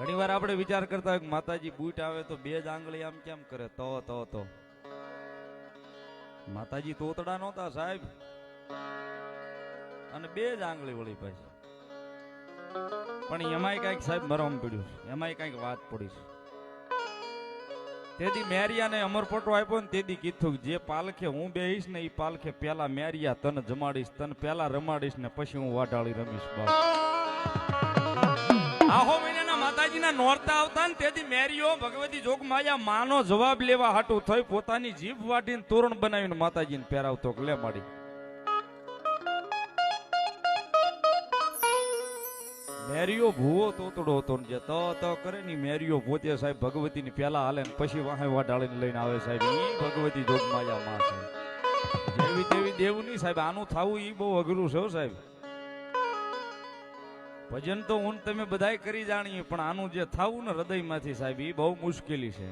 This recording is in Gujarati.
ઘણી વાર આપણે વિચાર કરતા હોય કે માતાજી બૂટ આવે તો બે જ આંગળી આમ કેમ કરે તો માતાજી તોતડા નહોતા સાહેબ, અને બે જ આંગળી વળી પાછી. પણ એમાંય કઈક સાહેબ મરમ પડ્યું, એમાંય કઈક વાત પડી છે. તેથી મેરિયાને અમરપટો આપ્યો ને તેથી કીધું જે પાલખે હું બેહીશ ને એ પાલખે પેલા મેરિયા તને જમાડીશ, તને પેલા રમાડીશ ને પછી હું વાટાળી રમીશ. બાપ આહો મહિનાના માતાજીના નોરતા આવતા ને તેથી મેરિયો ભગવતી જોગમાયા માનો જવાબ લેવા હાટું થઈ પોતાની જીભ વાટીને તોરણ બનાવીને માતાજીને પહેરાવતો લે માડી. મેરિયો ભૂવો તોતડો હતો ને જે તો કરે ને મેરિયો પોતે સાહેબ ભગવતીની પેલા હાલે ને પછી વાહે વાટાળીને લઈને આવે સાહેબ. ઈ ભગવતી જોગમાયા માં સાહેબ, જેવી તેવી દેવું નહીં સાહેબ. આનું થાવું ઈ બહુ અઘરું છે સાહેબ. ભજન તો હું તમે બધાય કરી જાણીએ, પણ આનું જે થાવું ને હૃદયમાંથી સાહેબ ઈ બહુ મુશ્કેલી છે.